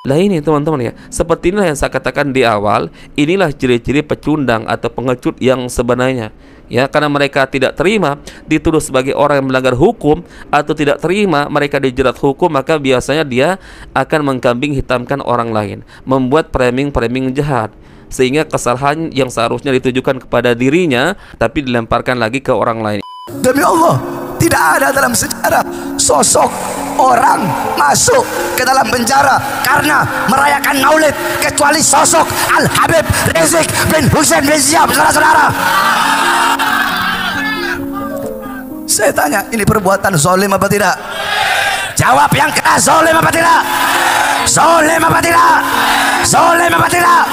Lah ini teman-teman ya, seperti inilah yang saya katakan di awal, inilah ciri-ciri pecundang atau pengecut yang sebenarnya. Ya, karena mereka tidak terima dituduh sebagai orang yang melanggar hukum, atau tidak terima mereka dijerat hukum, maka biasanya dia akan mengkambing hitamkan orang lain, membuat framing-framing jahat, sehingga kesalahan yang seharusnya ditujukan kepada dirinya tapi dilemparkan lagi ke orang lain. Demi Allah, tidak ada dalam sejarah sosok orang masuk ke dalam penjara karena merayakan maulid kecuali sosok Al-Habib Rizik bin Husain bin Syihab. Saudara-saudara, saya tanya, ini perbuatan zalim apa tidak? Jawab yang keras, zalim apa tidak? Zalim apa tidak? Zalim apa tidak?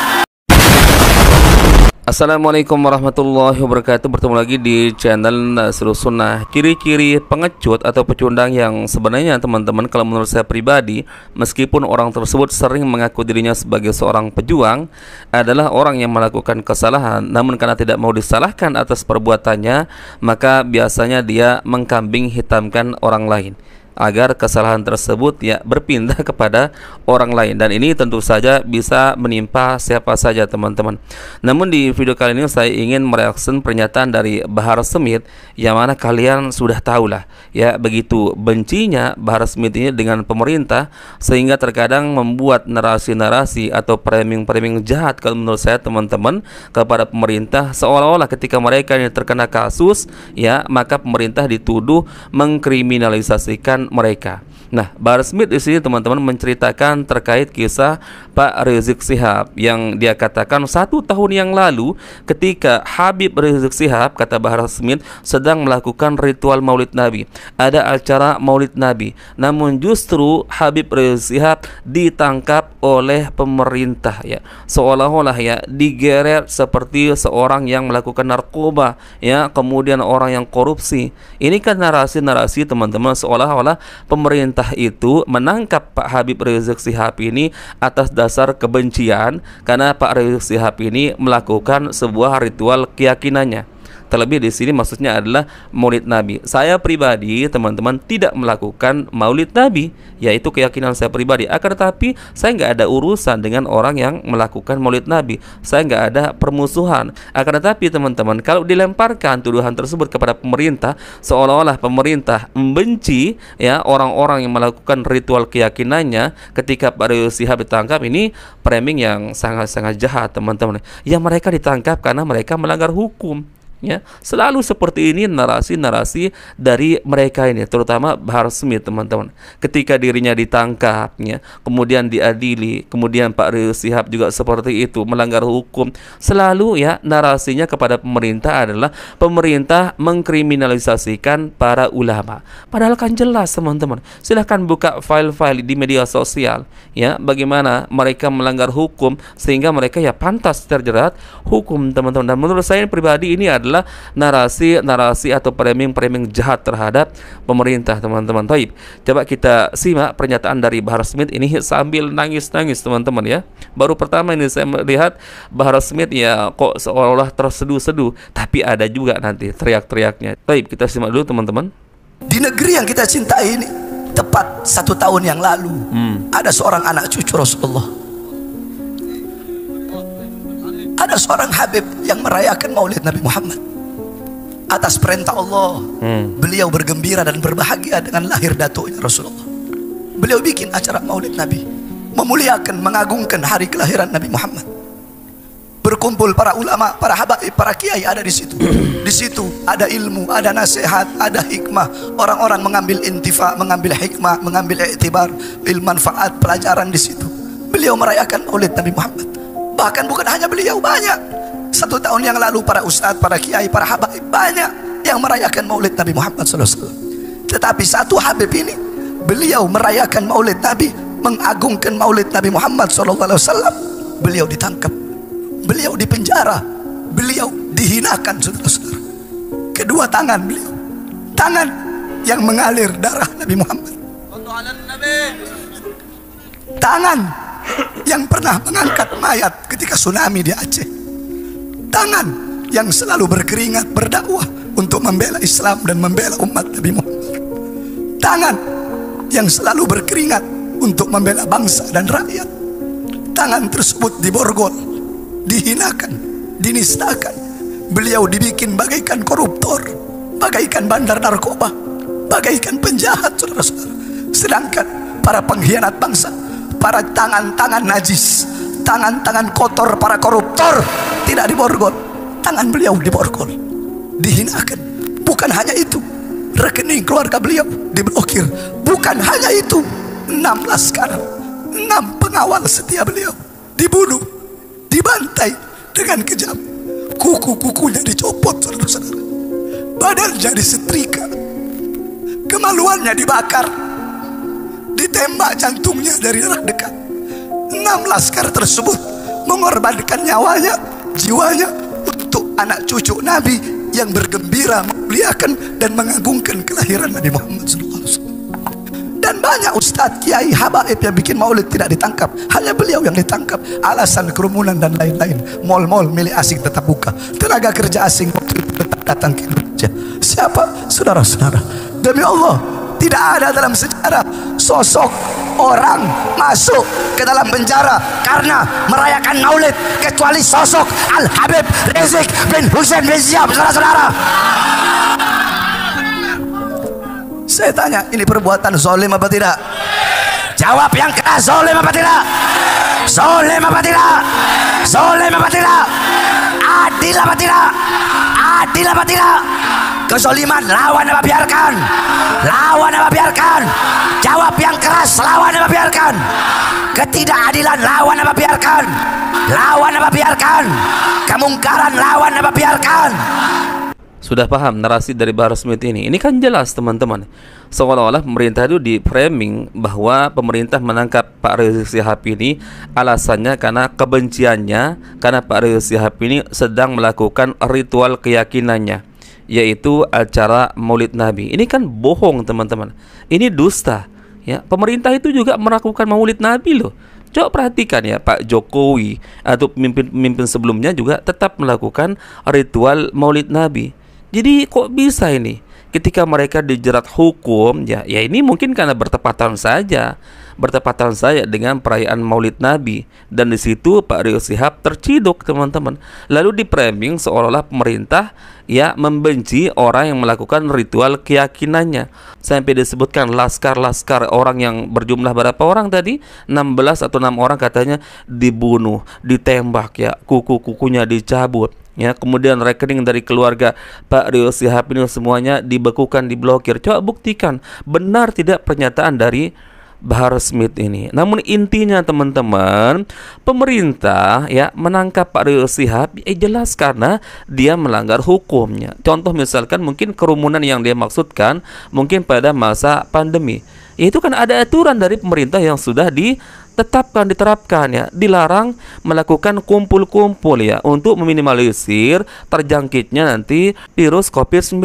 Assalamualaikum warahmatullahi wabarakatuh. Bertemu lagi di channel Nasrul Sunnah. Ciri-ciri pengecut atau pecundang yang sebenarnya teman-teman, kalau menurut saya pribadi, meskipun orang tersebut sering mengaku dirinya sebagai seorang pejuang, adalah orang yang melakukan kesalahan, namun karena tidak mau disalahkan atas perbuatannya, maka biasanya dia mengkambing hitamkan orang lain agar kesalahan tersebut ya berpindah kepada orang lain, dan ini tentu saja bisa menimpa siapa saja teman-teman. Namun di video kali ini saya ingin mereaksi pernyataan dari Bahar Smith, yang mana kalian sudah tahulah ya begitu bencinya Bahar Smith ini dengan pemerintah, sehingga terkadang membuat narasi-narasi atau framing-framing jahat kalau menurut saya teman-teman kepada pemerintah, seolah-olah ketika mereka ini terkena kasus ya, maka pemerintah dituduh mengkriminalisasikan mereka. Nah, Bahar Smith di sini teman-teman menceritakan terkait kisah Pak Rizik Syihab yang dia katakan 1 tahun yang lalu ketika Habib Rizik Syihab, kata Bahar Smith, sedang melakukan ritual Maulid Nabi. Ada acara Maulid Nabi, namun justru Habib Rizik Syihab ditangkap oleh pemerintah ya, seolah-olah ya digeret seperti seorang yang melakukan narkoba ya, kemudian orang yang korupsi. Ini kan narasi-narasi teman-teman, seolah-olah pemerintah itu menangkap Pak Habib Rizik Syihab ini atas dasar kebencian karena Pak Rizik Syihab ini melakukan sebuah ritual keyakinannya. Terlebih di sini maksudnya adalah Maulid Nabi. Saya pribadi teman-teman tidak melakukan Maulid Nabi, yaitu keyakinan saya pribadi. Akan tetapi saya nggak ada urusan dengan orang yang melakukan Maulid Nabi. Saya nggak ada permusuhan. Akan tetapi teman-teman, kalau dilemparkan tuduhan tersebut kepada pemerintah, seolah-olah pemerintah membenci ya orang-orang yang melakukan ritual keyakinannya ketika Pak Rizik Syihab ditangkap, ini framing yang sangat-sangat jahat teman-teman. Yang mereka ditangkap karena mereka melanggar hukum. Ya, selalu seperti ini narasi-narasi dari mereka ini, terutama Bahar Smith teman-teman. Ketika dirinya ditangkap ya, kemudian diadili, kemudian Pak Rizik Syihab juga seperti itu melanggar hukum, selalu ya narasinya kepada pemerintah adalah pemerintah mengkriminalisasikan para ulama. Padahal kan jelas teman-teman, silahkan buka file-file di media sosial ya, bagaimana mereka melanggar hukum sehingga mereka ya pantas terjerat hukum teman-teman. Dan menurut saya pribadi ini adalah narasi-narasi atau framing-framing jahat terhadap pemerintah teman-teman. Baik, coba kita simak pernyataan dari Bahar Smith ini sambil nangis-nangis teman-teman ya. Baru pertama ini saya melihat Bahar Smith ya kok seolah-olah terseduh-seduh, tapi ada juga nanti teriak-teriaknya. Baik, kita simak dulu teman-teman. Di negeri yang kita cintai ini, tepat 1 tahun yang lalu ada seorang anak cucu Rasulullah, ada seorang Habib yang merayakan Maulid Nabi Muhammad atas perintah Allah. Beliau bergembira dan berbahagia dengan lahir datuknya Rasulullah. Beliau bikin acara Maulid Nabi, memuliakan, mengagungkan hari kelahiran Nabi Muhammad. Berkumpul para ulama, para habaib, para kiai ada di situ. Di situ ada ilmu, ada nasihat, ada hikmah. Orang-orang mengambil intifa, mengambil hikmah, mengambil iktibar, manfaat pelajaran di situ. Beliau merayakan Maulid Nabi Muhammad. Bahkan bukan hanya beliau, banyak 1 tahun yang lalu para ustadz, para kiai, para habaib banyak yang merayakan Maulid Nabi Muhammad SAW. Tetapi satu Habib ini, beliau merayakan Maulid Nabi, mengagungkan Maulid Nabi Muhammad SAW. Beliau ditangkap, beliau dipenjara, beliau dihinakan saudara-saudara. Kedua tangan beliau, tangan yang mengalir darah Nabi Muhammad, tangan yang pernah mengangkat mayat ketika tsunami di Aceh, tangan yang selalu berkeringat berdakwah untuk membela Islam dan membela umat Nabi Muhammad, tangan yang selalu berkeringat untuk membela bangsa dan rakyat, tangan tersebut diborgol, dihinakan, dinistakan. Beliau dibikin bagaikan koruptor, bagaikan bandar narkoba, bagaikan penjahat, saudara-saudara. Sedangkan para pengkhianat bangsa, para tangan-tangan najis, tangan-tangan kotor para koruptor tidak diborgol, tangan beliau diborgol, dihinakan. Bukan hanya itu, rekening keluarga beliau diblokir. Bukan hanya itu, 6 laskar, 6 pengawal setia beliau dibunuh, dibantai dengan kejam. Kuku-kukunya dicopot, saudara-saudara. Badannya disetrika, kemaluannya dibakar, ditembak jantungnya dari arah dekat. 6 laskar tersebut mengorbankan nyawanya, jiwanya untuk anak cucu Nabi yang bergembira, memuliakan dan mengagungkan kelahiran Nabi Muhammad SAW. Dan banyak ustadz, kiai, habaib yang bikin maulid tidak ditangkap. Hanya beliau yang ditangkap. Alasan kerumunan dan lain-lain. Mal-mal milik asing tetap buka. Tenaga kerja asing tetap datang ke Indonesia. Siapa? Saudara-saudara, demi Allah, tidak ada dalam sejarah sosok orang masuk ke dalam penjara karena merayakan maulid kecuali sosok Al-Habib Rizik bin Husain bin Syihab, saudara-saudara. Saya tanya, ini perbuatan zalim apa tidak? Jawab yang keras, zalim apa tidak? Zalim apa tidak? Zalim apa tidak? Adil apa tidak? Adil apa tidak? Kezaliman lawan apa biarkan? Lawan apa biarkan? Jawab yang keras, lawan apa biarkan? Ketidakadilan lawan apa biarkan? Lawan apa biarkan? Kemungkaran lawan apa biarkan? Sudah paham narasi dari Bahar Smith ini? Ini kan jelas, teman-teman. Seolah-olah pemerintah itu di framing bahwa pemerintah menangkap Pak Rizik Syihab ini alasannya karena kebenciannya, karena Pak Rizik Syihab ini sedang melakukan ritual keyakinannya, yaitu acara Maulid Nabi. Ini kan bohong, teman-teman. Ini dusta. Ya, pemerintah itu juga melakukan Maulid Nabi loh. Coba perhatikan ya, Pak Jokowi atau pemimpin-pemimpin sebelumnya juga tetap melakukan ritual Maulid Nabi. Jadi kok bisa ini ketika mereka dijerat hukum, ya ini mungkin karena bertepatan saja dengan perayaan Maulid Nabi, dan di situ Pak Rizik Syihab terciduk, teman-teman. Lalu di framing seolah-olah pemerintah ya membenci orang yang melakukan ritual keyakinannya, sampai disebutkan laskar-laskar orang yang berjumlah berapa orang tadi, 16 atau 6 orang katanya dibunuh, ditembak, ya kuku-kukunya dicabut. Ya, kemudian rekening dari keluarga Pak Rizik Syihab ini semuanya dibekukan, diblokir. Coba buktikan benar tidak pernyataan dari Bahar Smith ini. Namun intinya, teman-teman, pemerintah ya menangkap Pak Rizik Syihab jelas karena dia melanggar hukumnya. Contoh misalkan mungkin kerumunan yang dia maksudkan mungkin pada masa pandemi. Itu kan ada aturan dari pemerintah yang sudah diterapkan ya, dilarang melakukan kumpul-kumpul ya untuk meminimalisir terjangkitnya nanti virus COVID-19.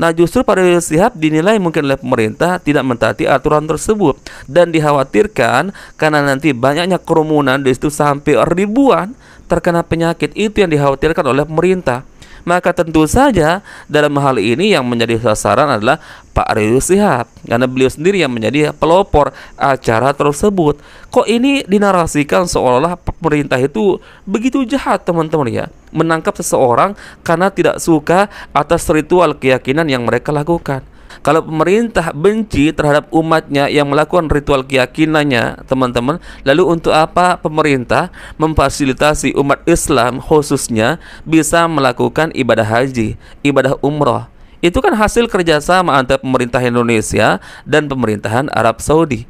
Nah, justru Pak Rizik Syihab dinilai mungkin oleh pemerintah tidak mentaati aturan tersebut, dan dikhawatirkan karena nanti banyaknya kerumunan di situ sampai ribuan terkena penyakit, itu yang dikhawatirkan oleh pemerintah. Maka tentu saja dalam hal ini yang menjadi sasaran adalah Pak Rizik Syihab, karena beliau sendiri yang menjadi pelopor acara tersebut. Kok ini dinarasikan seolah-olah pemerintah itu begitu jahat, teman-teman ya, menangkap seseorang karena tidak suka atas ritual keyakinan yang mereka lakukan. Kalau pemerintah benci terhadap umatnya yang melakukan ritual keyakinannya, teman-teman, lalu untuk apa pemerintah memfasilitasi umat Islam khususnya bisa melakukan ibadah haji, ibadah umrah? Itu kan hasil kerjasama antara pemerintah Indonesia dan pemerintahan Arab Saudi.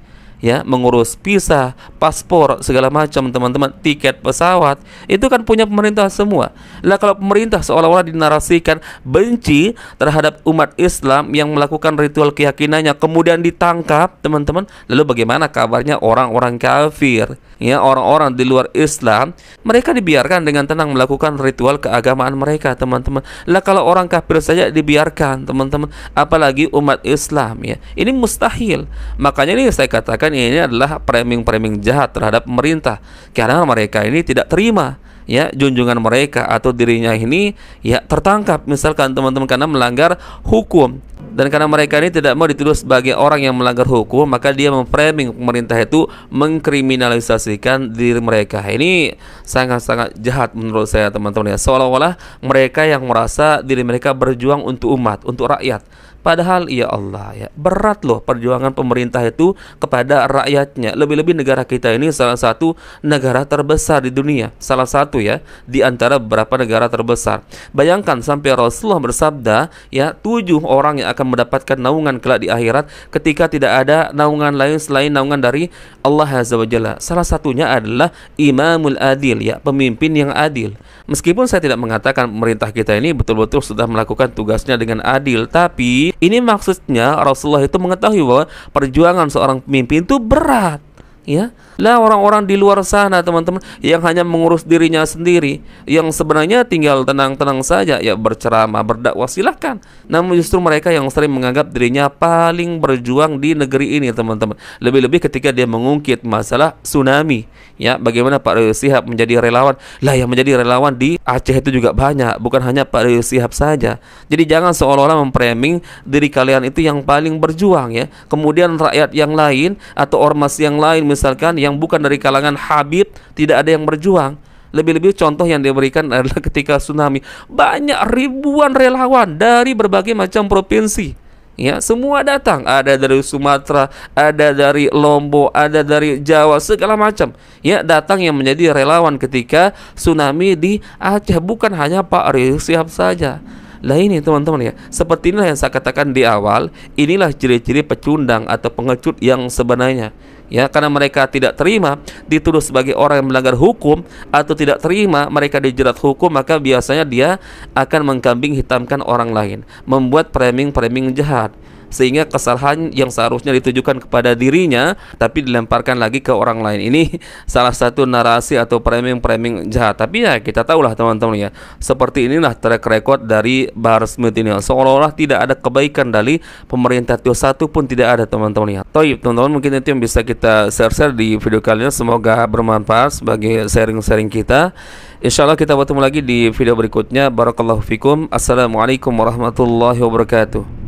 Ya, mengurus visa, paspor, segala macam, teman-teman, tiket pesawat, itu kan punya pemerintah semua. Lah kalau pemerintah seolah-olah dinarasikan benci terhadap umat Islam yang melakukan ritual keyakinannya kemudian ditangkap, teman-teman, lalu bagaimana kabarnya orang-orang kafir? Ya, orang-orang di luar Islam, mereka dibiarkan dengan tenang melakukan ritual keagamaan mereka, teman-teman. Lah kalau orang kafir saja dibiarkan, teman-teman, apalagi umat Islam ya. Ini mustahil. Makanya ini saya katakan ini adalah framing-framing jahat terhadap pemerintah, karena mereka ini tidak terima ya junjungan mereka atau dirinya ini ya tertangkap misalkan, teman-teman, karena melanggar hukum. Dan karena mereka ini tidak mau dituduh sebagai orang yang melanggar hukum, maka dia memframing pemerintah itu mengkriminalisasikan diri mereka. Ini sangat-sangat jahat menurut saya, teman-teman ya. Seolah-olah mereka yang merasa diri mereka berjuang untuk umat, untuk rakyat. Padahal ya Allah ya, berat loh perjuangan pemerintah itu kepada rakyatnya. Lebih-lebih negara kita ini salah satu negara terbesar di dunia, salah satu ya di antara beberapa negara terbesar. Bayangkan sampai Rasulullah bersabda ya, 7 orang yang akan mendapatkan naungan kelak di akhirat ketika tidak ada naungan lain selain naungan dari Allah Azza wa Jalla. Salah satunya adalah Imamul Adil ya, pemimpin yang adil. Meskipun saya tidak mengatakan pemerintah kita ini betul-betul sudah melakukan tugasnya dengan adil, tapi ini maksudnya Rasulullah itu mengetahui bahwa perjuangan seorang pemimpin itu berat. Ya, lah orang-orang di luar sana, teman-teman, yang hanya mengurus dirinya sendiri, yang sebenarnya tinggal tenang-tenang saja, ya berceramah, berdakwah, silahkan. Namun justru mereka yang sering menganggap dirinya paling berjuang di negeri ini, teman-teman. Lebih-lebih ketika dia mengungkit masalah tsunami, ya, bagaimana Pak Rizik Syihab menjadi relawan. Lah yang menjadi relawan di Aceh itu juga banyak, bukan hanya Pak Rizik Syihab saja. Jadi jangan seolah-olah memframing diri kalian itu yang paling berjuang ya. Kemudian rakyat yang lain atau ormas yang lain misalkan yang bukan dari kalangan Habib tidak ada yang berjuang. Lebih-lebih contoh yang diberikan adalah ketika tsunami, banyak ribuan relawan dari berbagai macam provinsi. Ya, semua datang, ada dari Sumatera, ada dari Lombok, ada dari Jawa, segala macam. Ya, datang yang menjadi relawan ketika tsunami di Aceh, bukan hanya Pak Rizik Syihab saja. Lah ini teman-teman ya, seperti inilah yang saya katakan di awal, inilah ciri-ciri pecundang atau pengecut yang sebenarnya. Ya, karena mereka tidak terima dituduh sebagai orang yang melanggar hukum atau tidak terima mereka dijerat hukum, maka biasanya dia akan mengkambing hitamkan orang lain, membuat framing-framing jahat, sehingga kesalahan yang seharusnya ditujukan kepada dirinya tapi dilemparkan lagi ke orang lain. Ini salah satu narasi atau framing-framing jahat. Tapi ya kita tahulah teman-teman ya, seperti inilah track record dari Bahar Smith ini, seolah-olah tidak ada kebaikan dari pemerintah itu, satu pun tidak ada teman-teman ya. Toib teman-teman, mungkin itu yang bisa kita share di video kali ini, semoga bermanfaat sebagai sharing-sharing kita. Insyaallah kita bertemu lagi di video berikutnya. Barakallahu fikum. Assalamualaikum warahmatullahi wabarakatuh.